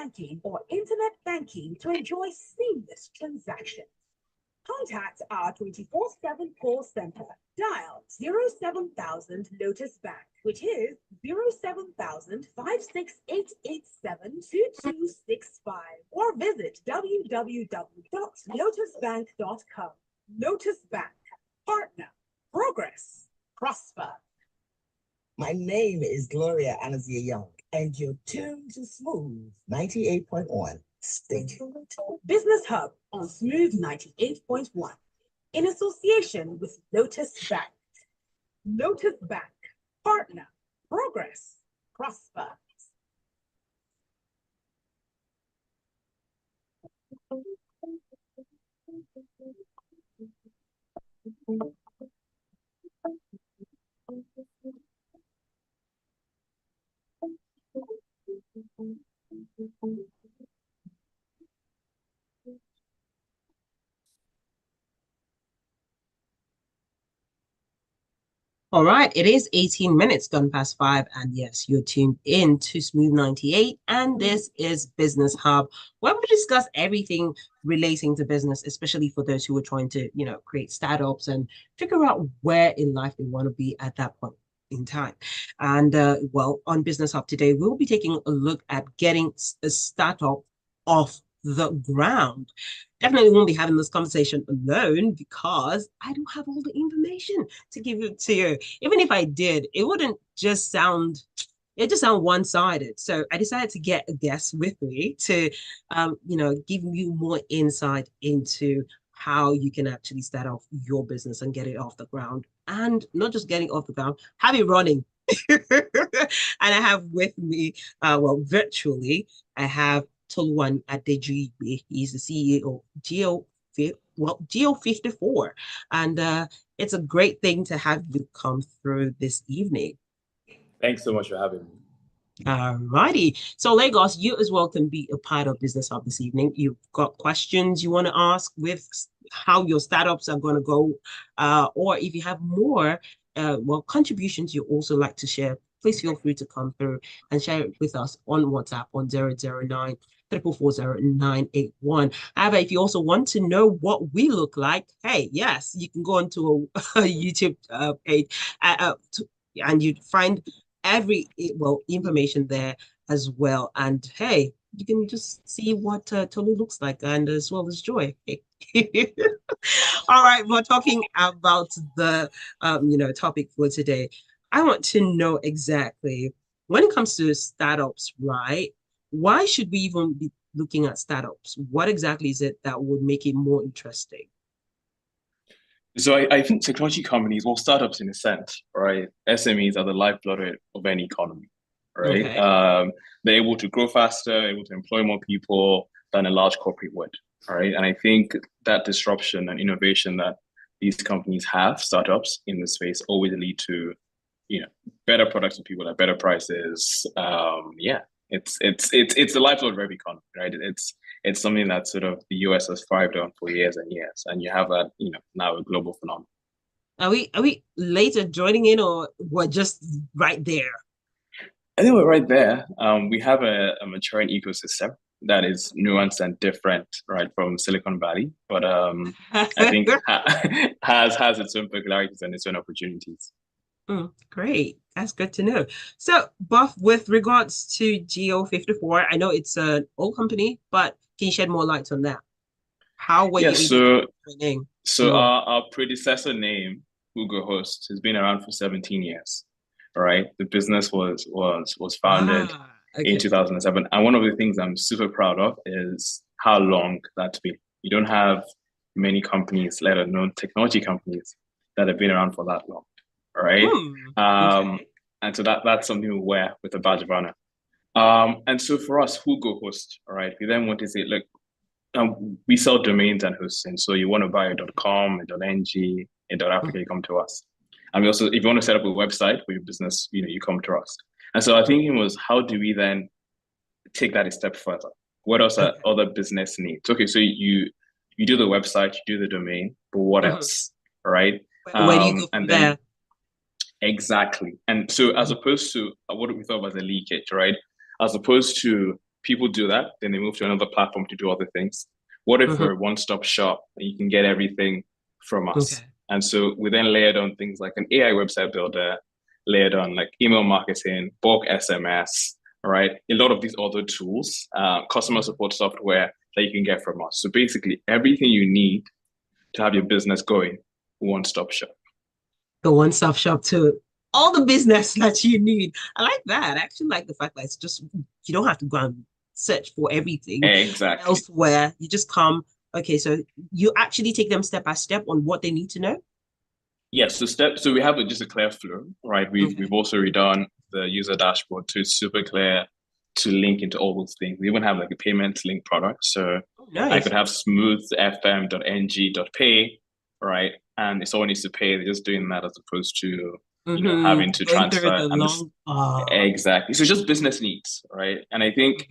banking or internet banking to enjoy seamless transactions. Contact our 24/7 call center. Dial 07000 Lotus Bank, which is 0705688722265, or visit www.lotusbank.com. Lotus Bank. Partner. Progress. Prosper. My name is Gloria Anazia Young, and you're tuned to Smooth 98.1. Stay tuned. Business Hub on Smooth 98.1 in association with Lotus Bank. Lotus Bank. Partner. Progress. Prosper. All right, it is 18 minutes gone past 5, and yes, you're tuned in to Smooth 98, and this is Business Hub, where we discuss everything relating to business, especially for those who are trying to, create startups and figure out where in life they want to be at that point in time. And on Business Hub today, we'll be taking a look at getting a startup off the ground. Definitely won't be having this conversation alone because I don't have all the information to give it to you. Even if I did, it wouldn't just sound, it just sound one-sided. So I decided to get a guest with me to, give you more insight into how you can actually start off your business and get it off the ground. And not just getting off the ground, have it running. And I have with me, virtually, I have Toluwani Adejuyigbe. He's the CEO of Geo54. And it's a great thing to have you come through this evening. Thanks so much for having me. Alrighty. So Lagos, you as well can be a part of Business Hub this evening. You've got questions you want to ask with how your startups are going to go, or if you have more contributions you also like to share, please feel free to come through and share it with us on WhatsApp on 009-344-0981. However, if you also want to know what we look like, hey, yes, you can go onto a YouTube page and you'd find every information there as well. And hey, you can just see what Tolu looks like, and as well as Joy. All right, we're talking about the topic for today. I want to know exactly when it comes to startups, right? Why should we even be looking at startups? What exactly is it that would make it more interesting? So I think technology companies, well, startups in a sense, right? SMEs are the lifeblood of any economy, right? Okay. They're able to grow faster, able to employ more people than a large corporate would, right? And I think that disruption and innovation that these companies have, startups in the space, always lead to, better products for people at better prices. It's the lifeblood of every economy, right? It's something that sort of the US has thrived on for years and years, and you have that, now a global phenomenon. Are we later joining in, or we're just right there? I think we're right there. We have a maturing ecosystem that is nuanced and different, right, from Silicon Valley, but I think has its own peculiarities and its own opportunities. Great. That's good to know. So, Buff, with regards to Geo54, I know it's an old company, but can you shed more light on that? How were you able to name? So our predecessor name, Google Host, has been around for 17 years. All right. The business was founded in 2007. And one of the things I'm super proud of is how long that's been. You don't have many companies, let alone technology companies, that have been around for that long. All right. And so that's something we wear with a badge of honor. And so for us, who go host, all right, we then want to say, look, we sell domains and hosting. So you want to buy a .com, a .ng, a .africa, you come to us. And we also, if you want to set up a website for your business, you come to us. And so our thinking was, how do we then take that a step further? What else are other business needs? Okay, so you do the website, you do the domain, but what else, all right? Where do you go from there? Exactly. And so as opposed to what we thought was a leakage, right? As opposed to people do that, then they move to another platform to do other things. What if we're a one-stop shop and you can get everything from us? Okay. And so we then layered on things like an AI website builder, layered on like email marketing, bulk SMS, right? A lot of these other tools, customer support software that you can get from us. So basically everything you need to have your business going, one-stop shop. The one-stop shop to all the business that you need. I like that. I actually like the fact that it's just, you don't have to go and search for everything Exactly. elsewhere. You just come, okay, so you actually take them step by step on what they need to know? Yes, so we have just a clear flow, right? We've also redone the user dashboard to super clear to link into all those things. We even have like a payment link product. So nice. I could have smoothfm.ng.pay, right? And if someone needs to pay, they're just doing that as opposed to having to transfer. Exactly. So just business needs, right? And I think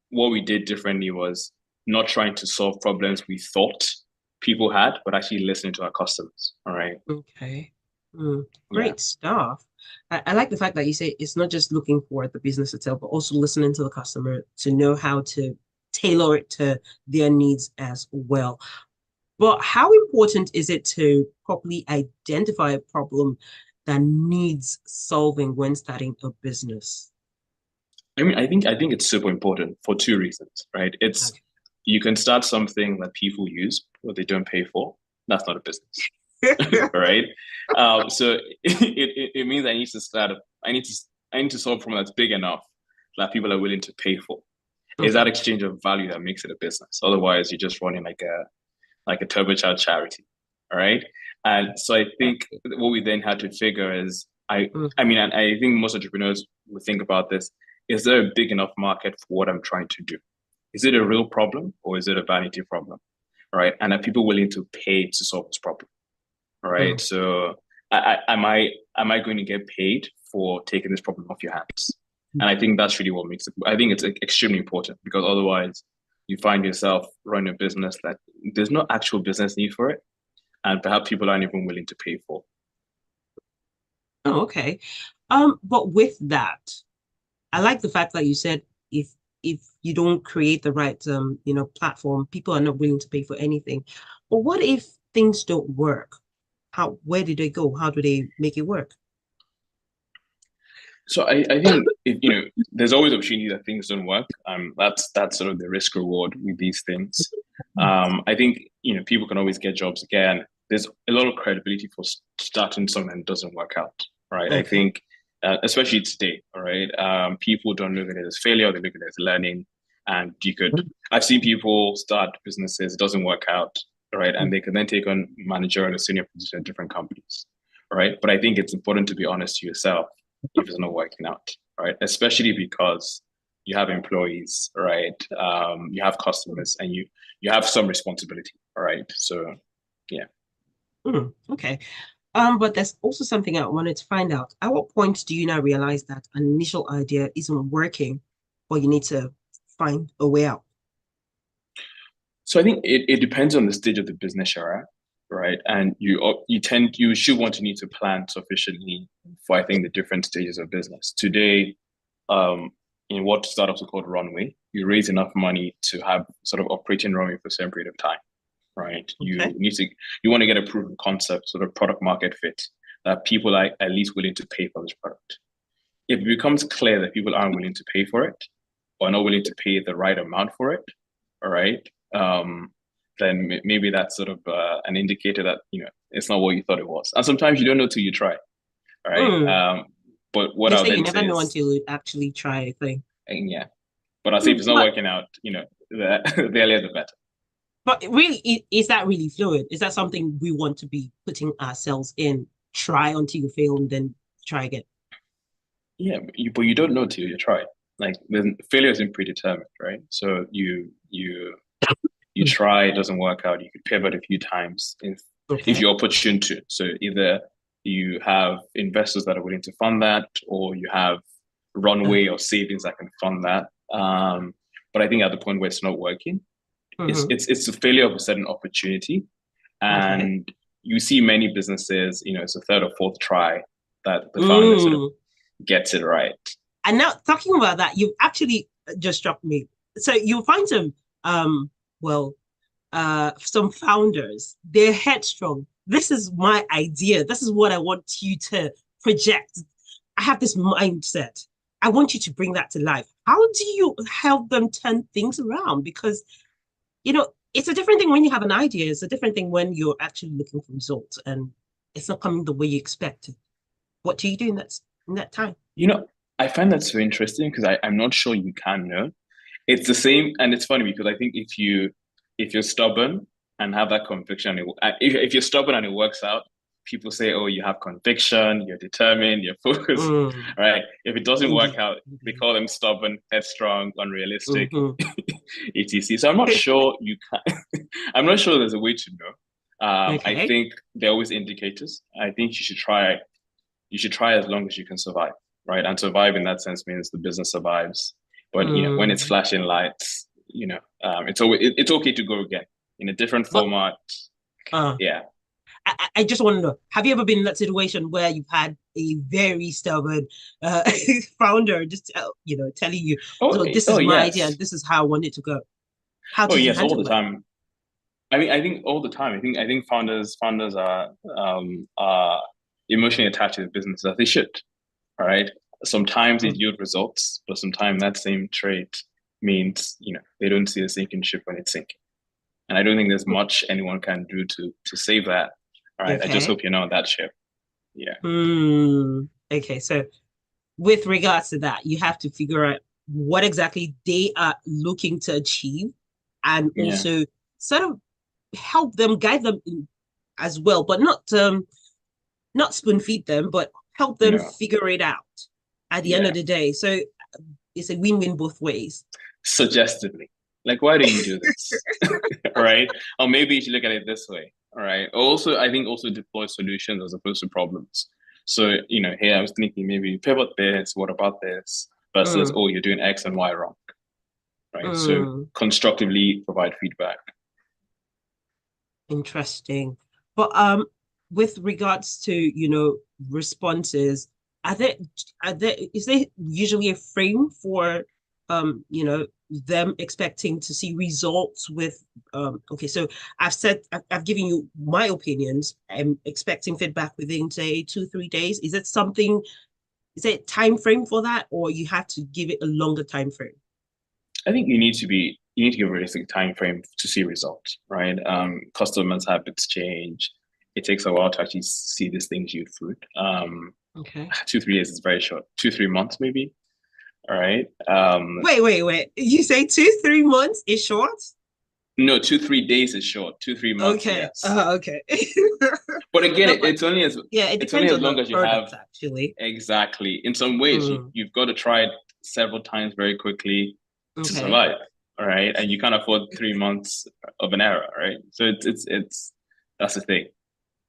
what we did differently was not trying to solve problems we thought people had, but actually listening to our customers. All right. Okay. Great stuff. I like the fact that you say it's not just looking for the business itself, but also listening to the customer to know how to tailor it to their needs as well. But how important is it to properly identify a problem that needs solving when starting a business? I mean, I think it's super important for two reasons, right? It's you can start something that people use but they don't pay for. That's not a business. Right? So it means I need to solve a problem that's big enough that people are willing to pay for. Is that exchange of value that makes it a business? Otherwise, you're just running like a turbocharged charity. All right. And so I think what we then had to figure is I think most entrepreneurs would think about this. Is there a big enough market for what I'm trying to do? Is it a real problem or is it a vanity problem? Right. And are people willing to pay to solve this problem? Right. So am I going to get paid for taking this problem off your hands? And I think that's really what makes it. I think it's extremely important because otherwise you find yourself running a business that there's no actual business need for it. And perhaps people aren't even willing to pay for. Oh, okay. But with that, I like the fact that you said if you don't create the right platform, people are not willing to pay for anything. But what if things don't work? Where do they go? How do they make it work? So I think there's always opportunity that things don't work. That's sort of the risk reward with these things. I think people can always get jobs again. There's a lot of credibility for starting something that doesn't work out, right? Okay. I think especially today, all right. People don't look at it as failure; they look at it as learning. And I've seen people start businesses, it doesn't work out, right? And they can then take on managerial or senior positions in different companies, right? But I think it's important to be honest to yourself if it's not working out, right? Especially because you have employees, right? You have customers, and you have some responsibility, all right? So, yeah. Okay. But there's also something I wanted to find out. At what point do you now realize that an initial idea isn't working, or you need to find a way out? So I think it depends on the stage of the business you're at, right? And you should need to plan sufficiently for, I think, the different stages of business. Today, in what startups are called runway, you raise enough money to have sort of operating runway for a certain period of time, right? Okay. You want to get a proof of concept, sort of product market fit, that people are at least willing to pay for this product. If it becomes clear that people aren't willing to pay for it, or not willing to pay the right amount for it, all right, then maybe that's sort of an indicator that it's not what you thought it was. And sometimes you don't know till you try, right? But what I'll you never know until you actually try a thing. Yeah, but I'll say if it's not working out, the earlier the better. But really, is that really fluid? Is that something we want to be putting ourselves in? Try until you fail and then try again. Yeah, but you don't know till you try. Like failure isn't predetermined, right? So you try, it doesn't work out. You could pivot a few times if you're opportune to. So either you have investors that are willing to fund that, or you have runway or savings that can fund that. But I think at the point where it's not working, it's a failure of a certain opportunity. And you see many businesses, it's a third or fourth try that the founder sort of gets it right. And now talking about that, you've actually just struck me. So you'll find some founders, they're headstrong. This is my idea. This is what I want you to project. I have this mindset. I want you to bring that to life. How do you help them turn things around? Because, it's a different thing when you have an idea. It's a different thing when you're actually looking for results and it's not coming the way you expected. What do you do in that time? I find that so interesting because I'm not sure you can know. It's the same, and it's funny because I think if you're stubborn and have that conviction, if you're stubborn and it works out, people say, "Oh, you have conviction, you're determined, you're focused." Right? If it doesn't work out, they call them stubborn, headstrong, unrealistic, etc. So I'm not sure you can. I'm not sure there's a way to know. I think there are always indicators. I think you should try. You should try as long as you can survive, right? And survive in that sense means the business survives. But when it's flashing lights, it's okay to go again in a different format. Yeah. I just want to know, have you ever been in that situation where you've had a very stubborn founder just telling you, this is my idea and this is how I want it to go? How do you handle all the time. I think all the time. I think founders are emotionally attached to the business as they should. All right. Sometimes it yield results, but sometimes that same trait means they don't see the sinking ship when it's sinking. And I don't think there's much anyone can do to save that. All right. Okay. I just hope you're not on that ship. Yeah. Okay. So with regards to that, you have to figure out what exactly they are looking to achieve and also sort of help them, guide them as well, but not spoon feed them, but help them figure it out at the end of the day. So it's a win-win both ways. Suggestively. Like, why do you do this? Right? Or maybe you should look at it this way. All right. Also, I think deploy solutions as opposed to problems. So, hey, I was thinking maybe pivot this, what about this? Versus, you're doing X and Y wrong. Right. So constructively provide feedback. Interesting. But with regards to, responses, is there usually a frame for them expecting to see results with so I've given you my opinions. I'm expecting feedback within, say, 2-3 days. Is it a time frame for that, or you have to give it a longer time frame? I think you need to give a realistic time frame to see results, right? Customers' habits change. It takes a while to actually see these things yield fruit. 2-3 days is very short. 2-3 months maybe. All right. Wait. You say 2-3 months is short? No, 2-3 days is short. 2-3 months. Okay. Yes. Okay. But again, it's only as long as you have actually. Exactly. In some ways, you've got to try it several times very quickly to survive. All right, and you can't afford 3 months of an error, right? So it's that's the thing.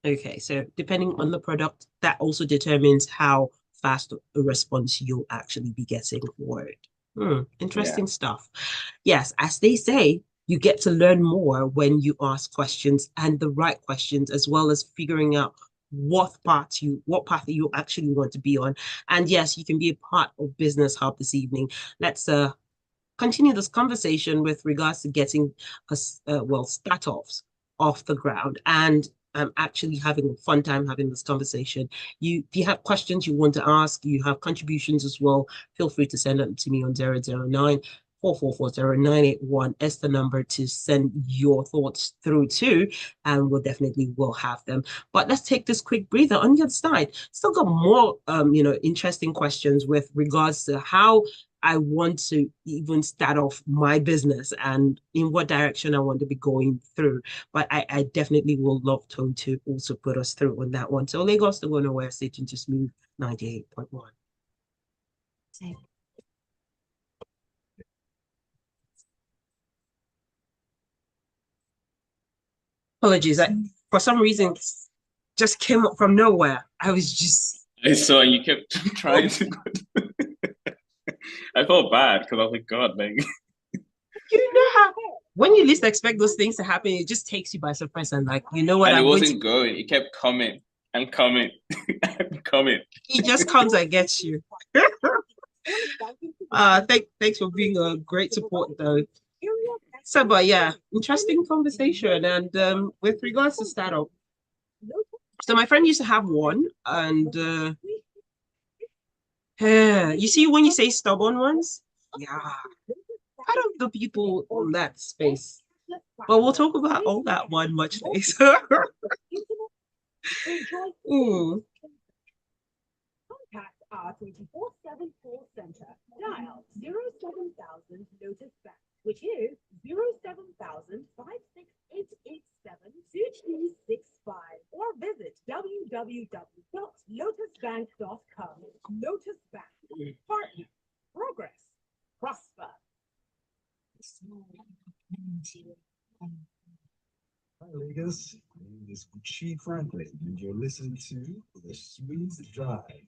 Okay, so depending on the product, that also determines how fast a response you'll actually be getting for it. Interesting stuff. Yes, as they say, you get to learn more when you ask questions, and the right questions, as well as figuring out what path you actually want to be on. And yes, you can be a part of Business Hub this evening. Let's continue this conversation with regards to getting start-offs off the ground. And I'm actually having a fun time having this conversation. If you have questions you want to ask, you have contributions as well, feel free to send them to me on 009-444-0981. That's the number to send your thoughts through to, and we'll definitely will have them. But let's take this quick breather. On the other side, still got more interesting questions with regards to how I want to even start off my business and in what direction I want to be going through. But I definitely will love Tone to also put us through on that one. So Lagos to go nowhere, stay tuned to Smooth 98.1. Apologies, for some reason just came up from nowhere. I was just... I saw you kept trying to go. I felt bad because I was like, God, like... You know how when you least expect those things to happen, it just takes you by surprise and like, you know what? And it wasn't going. It kept coming and coming and coming. He just comes and gets you. Thanks for being a great support though. So, but yeah, interesting conversation. And with regards to startup, so my friend used to have one, and you see when you say stubborn ones, yeah, I don't know people on that space. But we'll talk about all that one much later. Contact our 24/7 call center. Dial 07000 Lotus Bank, which is 07000 56887 or visit www.lotusbank.com. Lotus Bank. Partner. Progress. Prosper. Hi, Vegas. My name is Chi Franklin, and you're listening to The Smooth Drive.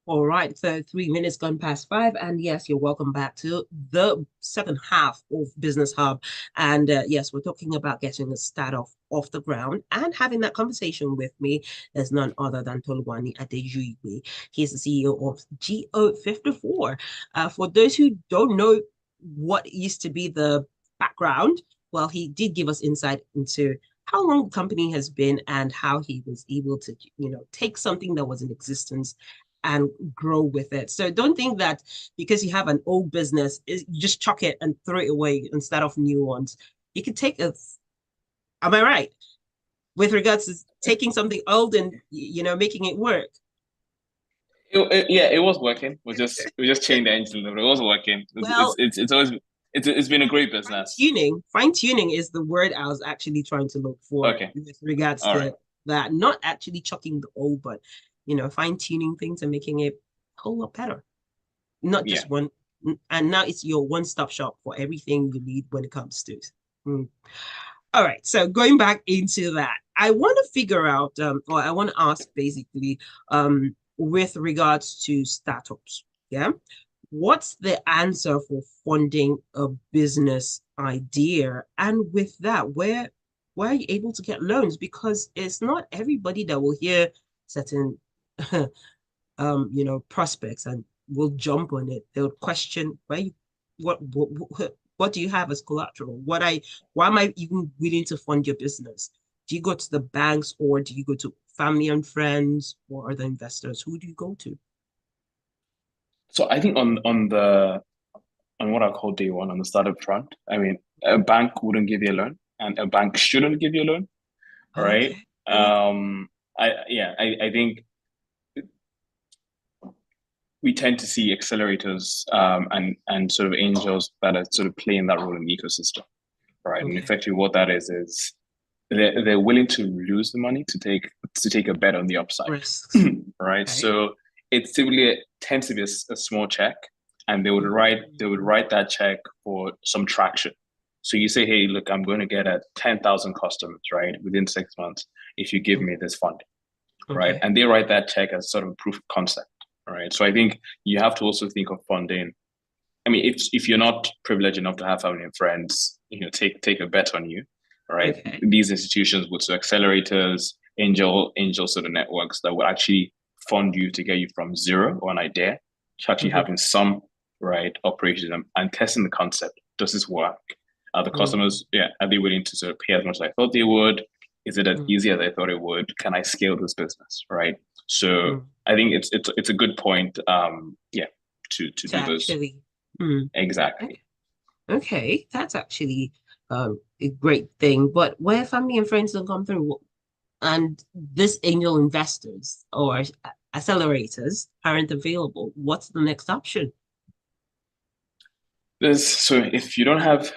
All right, so 3 minutes gone past 5, and yes, you're welcome back to the second half of Business Hub. And yes, we're talking about getting a start off the ground, and having that conversation with me is none other than Toluwani Adejuyigbe. He's the CEO of GO54. For those who don't know what used to be the background, well, he did give us insight into how long the company has been and how he was able to, take something that was in existence and grow with it. So don't think that because you have an old business, you just chuck it and throw it away and start off new ones. You can take a, am I right? With regards to taking something old and making it work. Yeah, it was working. We just changed the engine a little bit. It was working. It's been a great business. Fine tuning is the word I was actually trying to look for. Okay. With regards to that, not actually chucking the old, but fine tuning things and making it a whole lot better. Not just one. And now it's your one-stop shop for everything you need when it comes to. All right. So going back into that, I want to figure out, or I want to ask basically, with regards to startups. Yeah. What's the answer for funding a business idea? And with that, where are you able to get loans? Because it's not everybody that will hear certain prospects and will jump on it. They'll question what do you have as collateral? Why am I even willing to fund your business? Do you go to the banks, or do you go to family and friends, or other investors? Who do you go to? So I think on what I call day one, on the startup front, I mean, a bank wouldn't give you a loan, and a bank shouldn't give you a loan, right? I think we tend to see accelerators and sort of angels that are sort of playing that role in the ecosystem, right? And effectively, what that is they're willing to lose the money to take a bet on the upside, right? Okay. So it typically tends to be a small check, and they would write that check for some traction. So you say, hey, look, I'm going to get 10,000 customers, right, within 6 months if you give me this funding, right? And they write that check as sort of a proof of concept, right? So I think you have to also think of funding. I mean, if you're not privileged enough to have family and friends, take a bet on you, right? Okay. These institutions would, so accelerators, angel sort of networks that will actually fund you to get you from zero or an idea to actually having some operations and testing the concept. Does this work? Are the customers, are they willing to sort of pay as much as I thought they would? Is it as easy as I thought it would? Can I scale this business, right? So I think it's a good point, to do those. Exactly. Okay, that's actually a great thing. But where family and friends don't come through, and this angel investors or accelerators aren't available, what's the next option? So if you don't have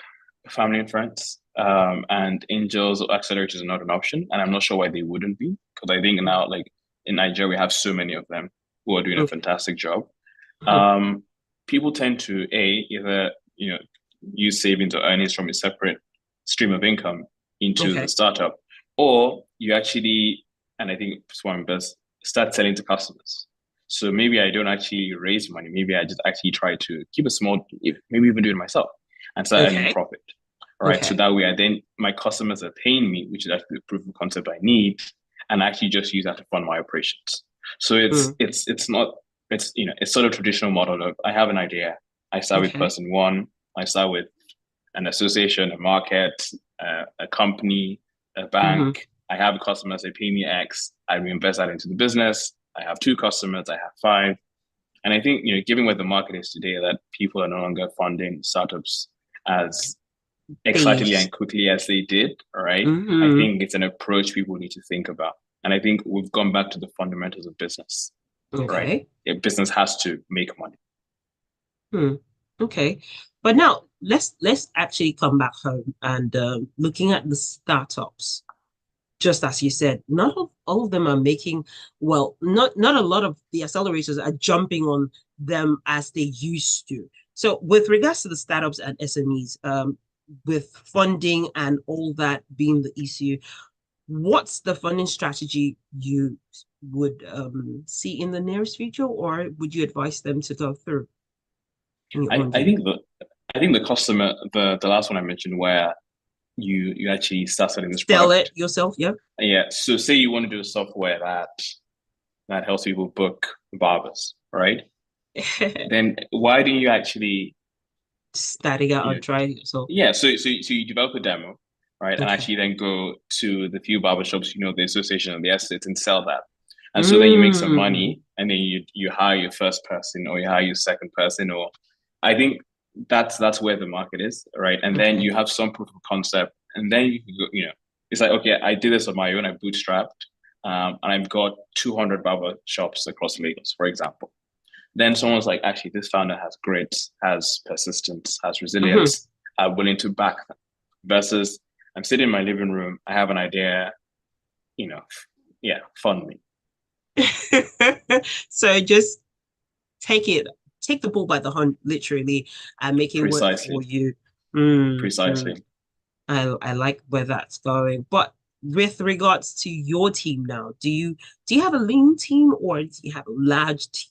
family and friends, and angels or accelerators are not an option, and I'm not sure why they wouldn't be, because I think now, like in Nigeria, we have so many of them who are doing a fantastic job. People tend to either use savings or earnings from a separate stream of income into the startup, or you actually, and I think it's one best, start selling to customers. So maybe I don't actually raise money. Maybe I just actually try to keep a small, maybe even do it myself and start earning profit. All right. So that way, my customers are paying me, which is actually the proof of concept I need, and I actually just use that to fund my operations. So it's not, it's sort of traditional model of I have an idea, I start with person one, I start with an association, a market, a company, a bank. I have customers, they pay me X, I reinvest that into the business. I have 2 customers, I have 5. And I think, given where the market is today, that people are no longer funding startups as excitedly and quickly as they did, right? I think it's an approach people need to think about. And I think we've gone back to the fundamentals of business, right? Business has to make money. Okay. But now let's actually come back home and looking at the startups. Just as you said, not all of them are making, well, not a lot of the accelerators are jumping on them as they used to. So with regards to the startups and SMEs, with funding and all that being the issue, what's the funding strategy you would see in the nearest future, or would you advise them to go through? I think the customer, the last one I mentioned, where you actually start selling this product. Sell it yourself, yeah. Yeah. So say you want to do a software that helps people book barbers, right? Then why do you actually starting out and trying it yourself? Yeah. So you develop a demo, right? And actually then go to the few barbershops, the association and the estates and sell that. And so then you make some money, and then you hire your first person, or you hire your second person, or I think that's where the market is, right? And then you have some proof of concept, and then you can go, it's like, okay, I did this on my own, I bootstrapped, and I've got 200 barber shops across Lagos, for example. Then someone's like, actually, this founder has grit, has persistence, has resilience, I'm willing to back them. Versus I'm sitting in my living room, I have an idea, fund me. So just take the ball by the horn, literally, and make it work for you. Precisely. I like where that's going. But with regards to your team now, do you have a lean team, or do you have a large team?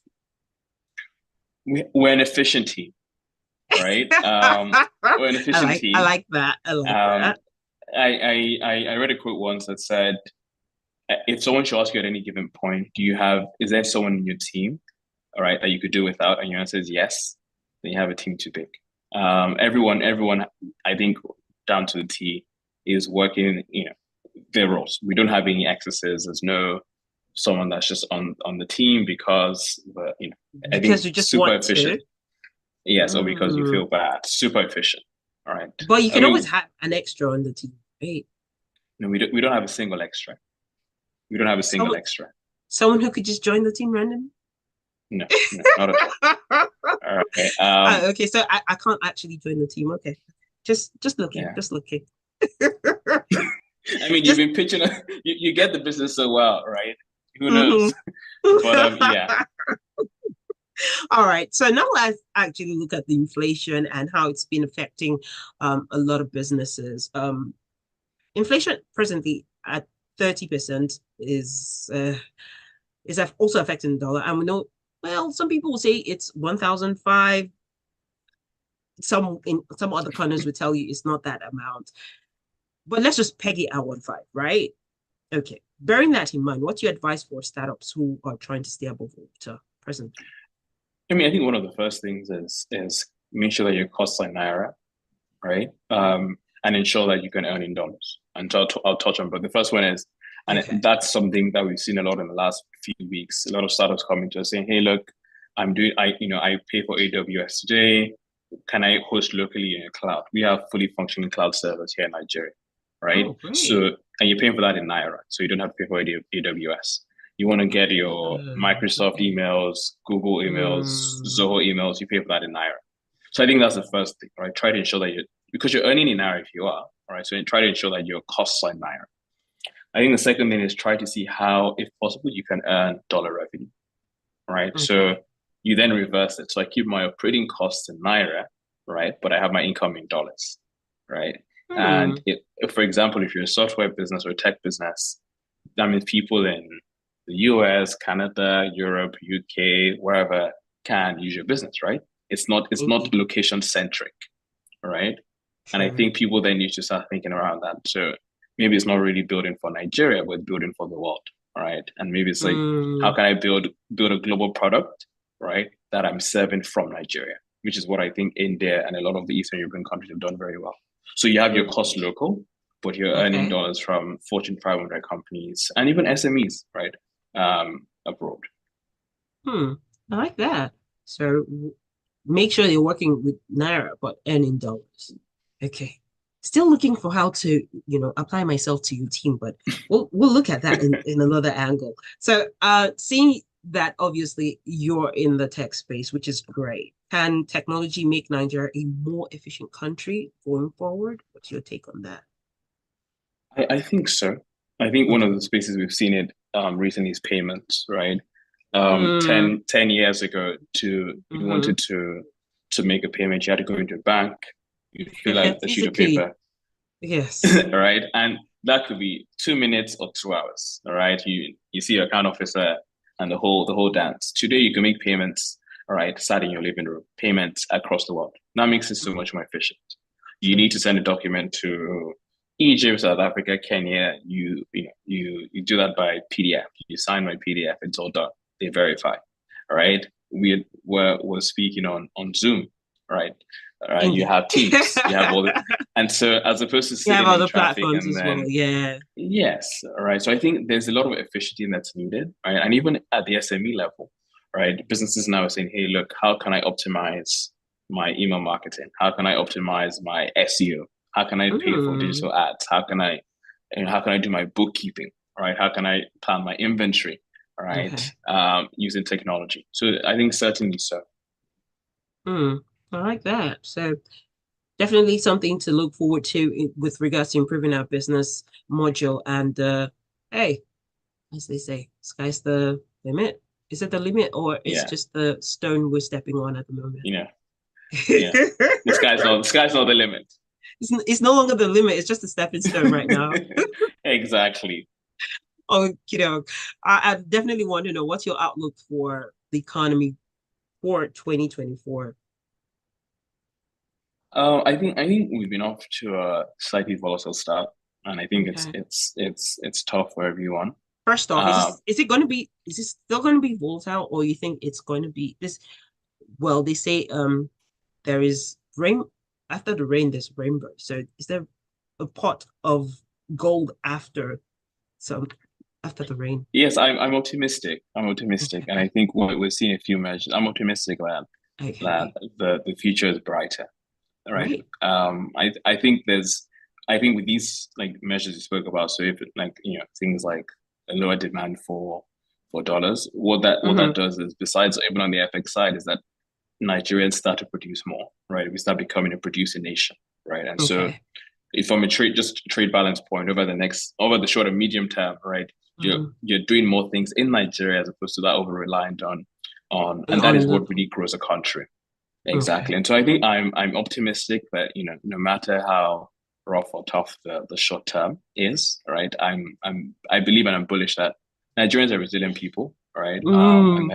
We're an efficient team, right? We're an efficient team. I like that. I like that. I read a quote once that said, if someone should ask you at any given point, is there someone in your team, all right, that you could do without? And your answer is yes, then you have a team too big. Everyone, I think down to the T is working, their roles. We don't have any excesses. There's no someone that's just on the team because I think you just super efficient. Yes, or because you feel bad. Super efficient. All right. But you can always have an extra on the team, right? No, we don't have a single extra. We don't have a single extra. Someone who could just join the team randomly? No, not at all. All right. Okay, so I can't actually join the team. Okay, just looking, just looking. I mean, you've been pitching. You get the business so well, right? Who knows? But yeah. All right. So now let's actually look at the inflation and how it's been affecting a lot of businesses. Inflation presently at 30% is also affecting the dollar, and we know. Well, some people will say it's 1,005. Some other corners would tell you it's not that amount. But let's just peg it at 1.5, right? Okay. Bearing that in mind, what's your advice for startups who are trying to stay above water presently? I mean, I think one of the first things is make sure that your costs are Naira, right? And ensure that you can earn in dollars. And so I'll touch on, but the first one is, and that's something that we've seen a lot in the last few weeks. A lot of startups coming to us saying, "Hey, look, I pay for AWS today. Can I host locally in a cloud?" We have fully functioning cloud servers here in Nigeria, right? So, and you're paying for that in Naira, so you don't have to pay for AWS. You want to get your Microsoft emails, Google emails, Zoho emails, you pay for that in Naira. So I think that's the first thing, right? Try to ensure that because you're earning in Naira if you are, right? So try to ensure that your costs are in Naira. I think the second thing is try to see how, if possible, you can earn dollar revenue, right? So you then reverse it. So I keep my operating costs in Naira, right? But I have my income in dollars, right? And if, for example, if you're a software business or a tech business, that means people in the US, Canada, Europe, UK, wherever can use your business, right? It's not location centric, right? And I think people then need to start thinking around that. So maybe it's not really building for Nigeria, but building for the world, right? And maybe it's like, how can I build a global product, right, that I'm serving from Nigeria, which is what I think India and a lot of the Eastern European countries have done very well. So you have your cost local, but you're earning dollars from Fortune 500 companies and even SMEs, right, abroad. I like that. So make sure you're working with Naira, but earning dollars. Okay. Still looking for how to, apply myself to your team, but we'll look at that in another angle. So seeing that obviously you're in the tech space, which is great. Can technology make Nigeria a more efficient country going forward? What's your take on that? I think so. I think one of the spaces we've seen it recently is payments, right? 10 years ago, you wanted to make a payment, you had to go into a bank, you fill out a sheet of paper. Yes. Right. And that could be 2 minutes or 2 hours. All right. You see your account officer and the whole dance. Today you can make payments, all right, sat in your living room, payments across the world. That makes it so much more efficient. You need to send a document to Egypt, South Africa, Kenya. You do that by PDF. You sign my PDF, it's all done. They verify. All right. We're speaking on Zoom, right? All right. You have Teams, you have all the, and so as opposed to sitting in traffic and then yes, all right. So I think there's a lot of efficiency that's needed, right? And even at the SME level, right? Businesses now are saying, hey, look, how can I optimize my email marketing? How can I optimize my SEO? How can I pay for digital ads? How can I do my bookkeeping? Right? How can I plan my inventory? Right? Using technology. So I think certainly so. I like that. So definitely something to look forward to with regards to improving our business module. And hey, as they say, sky's the limit. Is it the limit, or is just the stone we're stepping on at the moment? Yeah. The sky's not the limit. It's no longer the limit. It's just a stepping stone right now. Exactly. Oh, I definitely want to know what's your outlook for the economy for 2024. I think we've been off to a slightly volatile start, and I think it's tough for everyone. First off, is it still going to be volatile, or you think it's going to be this? Well, they say there is rain after the rain, there's rainbow. So is there a pot of gold after the rain? Yes, I'm optimistic. And I think we're seeing a few measures. I'm optimistic that the future is brighter. Right. I think with these like measures you spoke about, so if things like a lower demand for dollars, what that does is, besides even on the FX side, is that Nigerians start to produce more, right? We start becoming a producing nation, right? And so if from a trade balance point over the short and medium term, right, you're doing more things in Nigeria as opposed to that over reliant on and that is what really grows a country. Exactly. And so I think I'm optimistic that, no matter how rough or tough the short term is, right, I believe and I'm bullish that Nigerians are resilient people, right? And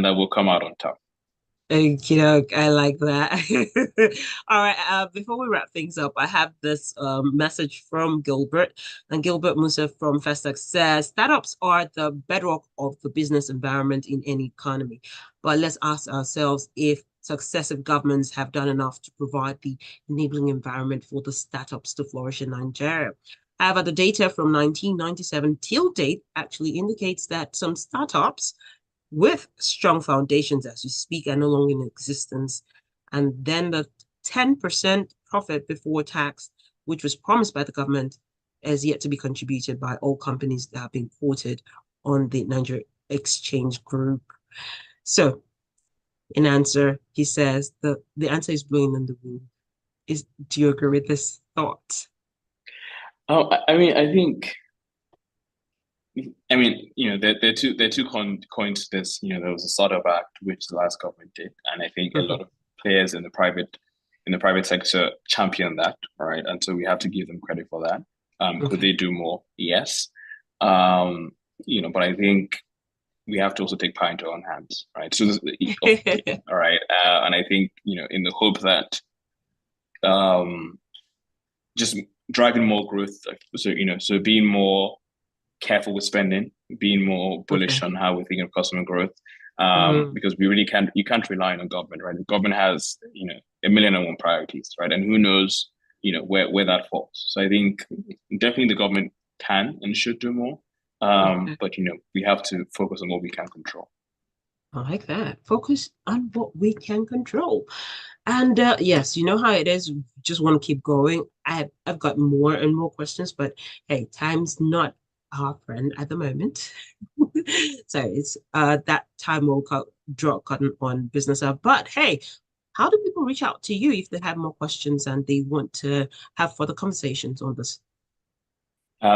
that will come out on top. I like that. All right. Before we wrap things up, I have this message from Gilbert. And Gilbert Musa from Festac says, startups are the bedrock of the business environment in any economy. But let's ask ourselves if successive governments have done enough to provide the enabling environment for the startups to flourish in Nigeria. However, the data from 1997 till date actually indicates that some startups with strong foundations as we speak are no longer in existence. And then the 10% profit before tax, which was promised by the government, is yet to be contributed by all companies that have been quoted on the Nigeria Exchange Group. So in answer, he says the answer is blowing in the wind. Do you agree with this thought? Oh, I mean, there are two coins to this. There was a Startup Act, which the last government did, and I think a lot of players in the private sector champion that, right? And so we have to give them credit for that. Could they do more? Yes. but I think we have to also take power into our own hands, right? So, all right, and I think in the hope that just driving more growth, so being more careful with spending, being more bullish on how we're thinking of customer growth, because you can't rely on government, right? The government has a million and one priorities, right? And who knows where that falls. So I think definitely the government can and should do more, but we have to focus on what we can control. I like that. Focus on what we can control. And yes, you know how it is. We just want to keep going. I've got more and more questions, but hey, time's not our friend at the moment. So it's that time will drop cotton on Business Hub. But hey, how do people reach out to you if they have more questions and they want to have further conversations on this?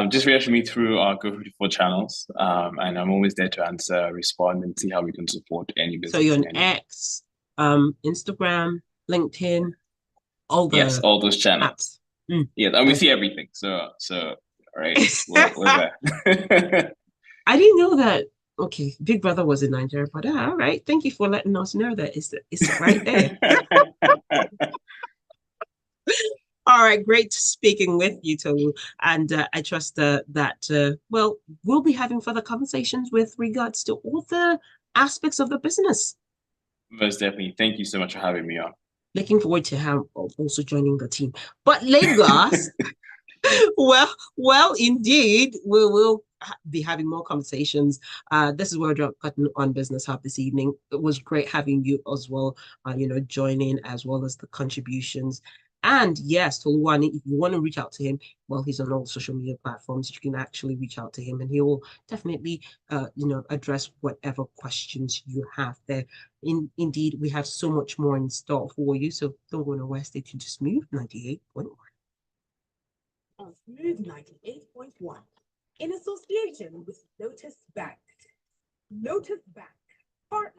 Just reach me through our Go54 channels, and I'm always there to answer, respond, and see how we can support any business. So you're on X, Instagram, LinkedIn, all those channels. Yes, and we see everything. So right, we're there. I didn't know that. Okay, Big Brother was in Nigeria, but all right. Thank you for letting us know that it's right there. All right, great speaking with you, Tolu. And I trust that, we'll be having further conversations with regards to all the aspects of the business. Most definitely. Thank you so much for having me on. Looking forward to him also joining the team. But Lagos, well, indeed, we will be having more conversations. This is Word Drop Cutting on Business Hub this evening. It was great having you as well, joining as well as the contributions. And yes, Toluwani, if you want to reach out to him, well, he's on all social media platforms. You can actually reach out to him and he will definitely, address whatever questions you have there. Indeed, we have so much more in store for you. So don't go nowhere. Stay tuned to Smooth 98.1. On Smooth 98.1, in association with Lotus Bank. Lotus Bank, partner